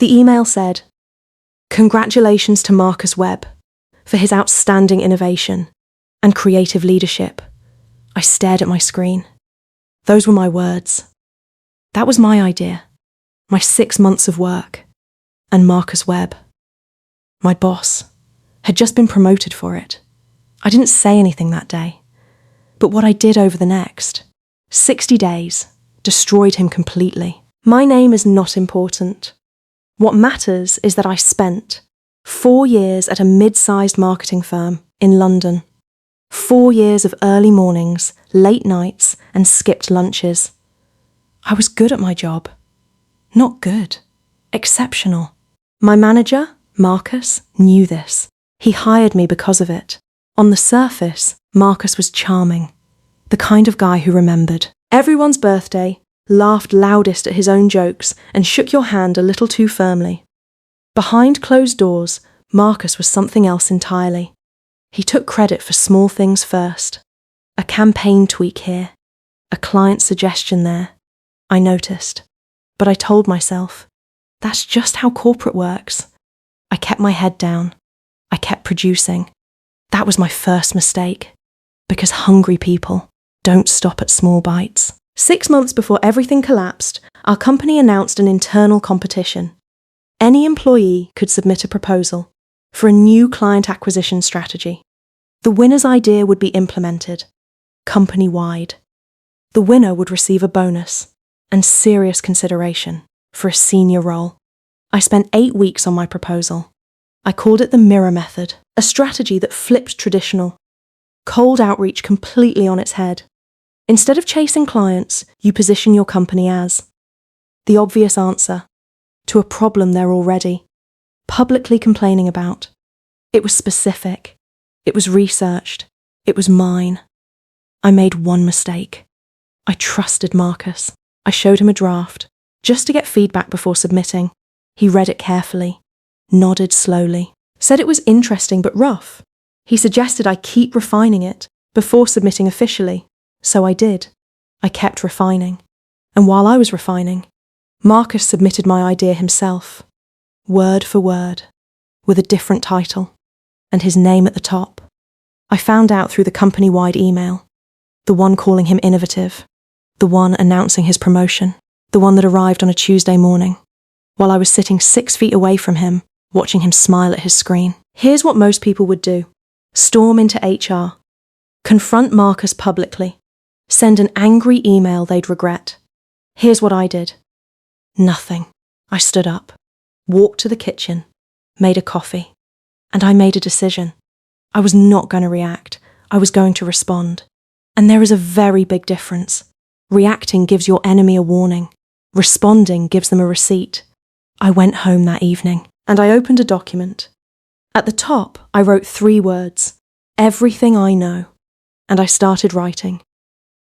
The email said, "Congratulations to Marcus Webb for his outstanding innovation and creative leadership." I stared at my screen. Those were my words. That was my idea, my 6 months of work, and Marcus Webb, my boss, had just been promoted for it. I didn't say anything that day, but what I did over the next 60 days destroyed him completely. My name is not important. What matters is that I spent 4 years at a mid-sized marketing firm in London. 4 years of early mornings, late nights, and skipped lunches. I was good at my job. Not good. Exceptional. My manager, Marcus, knew this. He hired me because of it. On the surface, Marcus was charming. The kind of guy who remembered everyone's birthday, laughed loudest at his own jokes, and shook your hand a little too firmly. Behind closed doors, Marcus was something else entirely. He took credit for small things first. A campaign tweak here, a client suggestion there. I noticed, but I told myself, that's just how corporate works. I kept my head down. I kept producing. That was my first mistake, because hungry people don't stop at small bites. 6 months before everything collapsed, our company announced an internal competition. Any employee could submit a proposal for a new client acquisition strategy. The winner's idea would be implemented, company-wide. The winner would receive a bonus and serious consideration for a senior role. I spent 8 weeks on my proposal. I called it the mirror method, a strategy that flipped traditional, cold outreach completely on its head. Instead of chasing clients, you position your company as the obvious answer to a problem they're already publicly complaining about. It was specific. It was researched. It was mine. I made one mistake. I trusted Marcus. I showed him a draft, just to get feedback before submitting. He read it carefully, nodded slowly, said it was interesting but rough. He suggested I keep refining it before submitting officially. So I did. I kept refining. And while I was refining, Marcus submitted my idea himself, word for word, with a different title, and his name at the top. I found out through the company-wide email, the one calling him innovative, the one announcing his promotion, the one that arrived on a Tuesday morning, while I was sitting 6 feet away from him, watching him smile at his screen. Here's what most people would do. Storm into HR, confront Marcus publicly, send an angry email they'd regret. Here's what I did. Nothing. I stood up, walked to the kitchen, made a coffee, and I made a decision. I was not going to react. I was going to respond. And there is a very big difference. Reacting gives your enemy a warning. Responding gives them a receipt. I went home that evening, and I opened a document. At the top, I wrote 3 words, everything I know, and I started writing.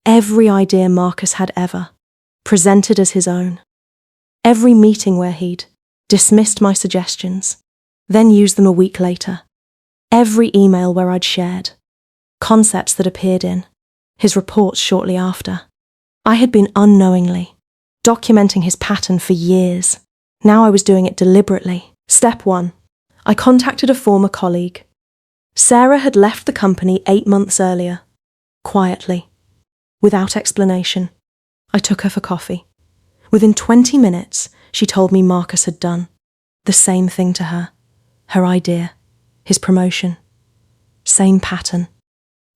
Every idea Marcus had ever, presented as his own. Every meeting where he'd dismissed my suggestions, then used them a week later. Every email where I'd shared, concepts that appeared in his reports shortly after. I had been unknowingly documenting his pattern for years. Now I was doing it deliberately. Step 1. I contacted a former colleague. Sarah had left the company 8 months earlier, quietly, without explanation. I took her for coffee. Within 20 minutes, she told me Marcus had done the same thing to her. Her idea, his promotion. Same pattern.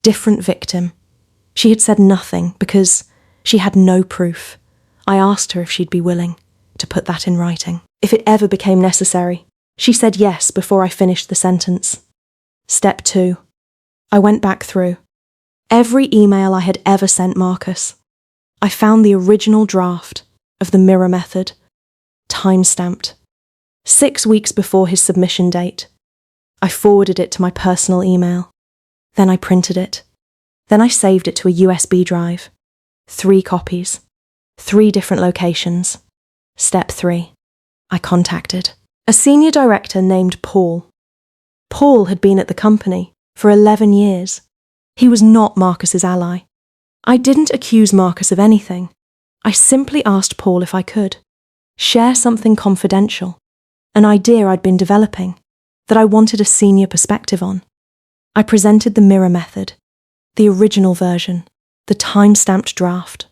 Different victim. She had said nothing because she had no proof. I asked her if she'd be willing to put that in writing, if it ever became necessary. She said yes before I finished the sentence. Step 2. I went back through every email I had ever sent Marcus. I found the original draft of the mirror method, time-stamped, 6 weeks before his submission date. I forwarded it to my personal email. Then I printed it. Then I saved it to a USB drive. 3 copies. 3 different locations. Step 3. I contacted a senior director named Paul. Paul had been at the company for 11 years. He was not Marcus's ally. I didn't accuse Marcus of anything. I simply asked Paul if I could share something confidential an idea I'd been developing that I wanted a senior perspective on. I presented the mirror method, the original version, the time-stamped draft.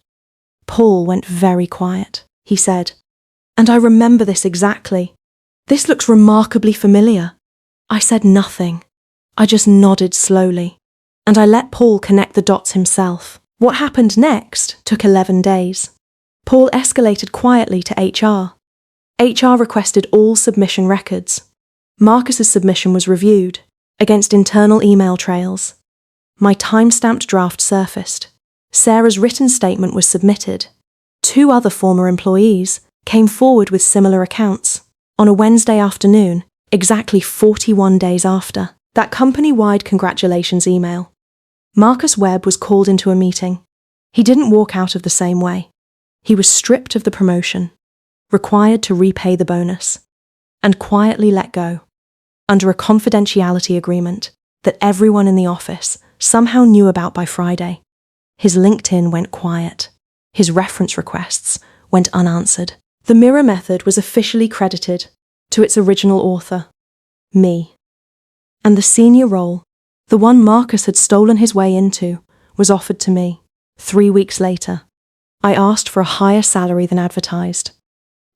Paul went very quiet. He said, "And I remember this exactly. This looks remarkably familiar." I said nothing. I just nodded slowly, and I let Paul connect the dots himself. What happened next took 11 days. Paul escalated quietly to HR. HR requested all submission records. Marcus's submission was reviewed against internal email trails. My time-stamped draft surfaced. Sarah's written statement was submitted. 2 other former employees came forward with similar accounts. On a Wednesday afternoon, exactly 41 days after, that company-wide congratulations email. Marcus Webb was called into a meeting. He didn't walk out of the same way. He was stripped of the promotion, required to repay the bonus, and quietly let go, under a confidentiality agreement that everyone in the office somehow knew about by Friday. His LinkedIn went quiet. His reference requests went unanswered. The mirror method was officially credited to its original author, me. And the senior role, the one Marcus had stolen his way into, was offered to me. 3 weeks later, I asked for a higher salary than advertised.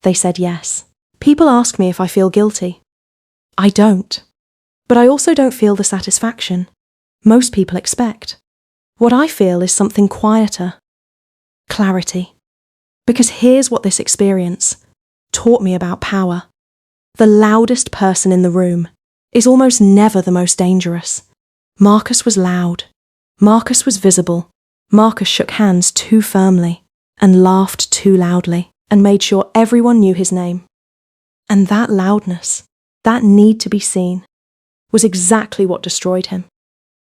They said yes. People ask me if I feel guilty. I don't. But I also don't feel the satisfaction most people expect. What I feel is something quieter. Clarity. Because here's what this experience taught me about power. The loudest person in the room is almost never the most dangerous. Marcus was loud. Marcus was visible. Marcus shook hands too firmly and laughed too loudly and made sure everyone knew his name. And that loudness, that need to be seen, was exactly what destroyed him.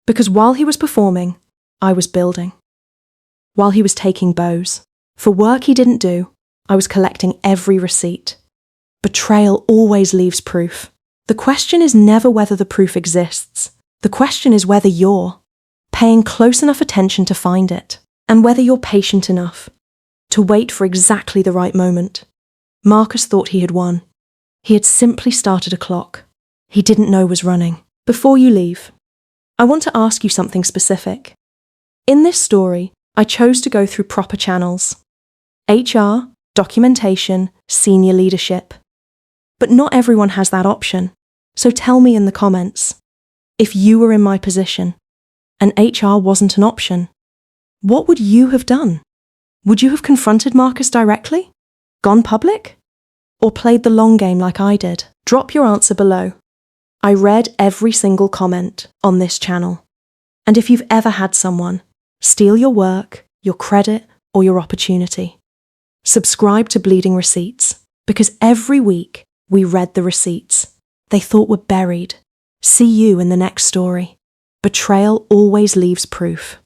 Because while he was performing, I was building. While he was taking bows, for work he didn't do, I was collecting every receipt. Betrayal always leaves proof. The question is never whether the proof exists. The question is whether you're paying close enough attention to find it, and whether you're patient enough to wait for exactly the right moment. Marcus thought he had won. He had simply started a clock he didn't know was running. Before you leave, I want to ask you something specific. In this story, I chose to go through proper channels: HR, documentation, senior leadership. But not everyone has that option, so tell me in the comments, if you were in my position and HR wasn't an option, what would you have done? Would you have confronted Marcus directly? Gone public? Or played the long game like I did? Drop your answer below. I read every single comment on this channel. And if you've ever had someone steal your work, your credit, or your opportunity, subscribe to Bleeding Receipts, because every week we read the receipts they thought were buried. See you in the next story. Betrayal always leaves proof.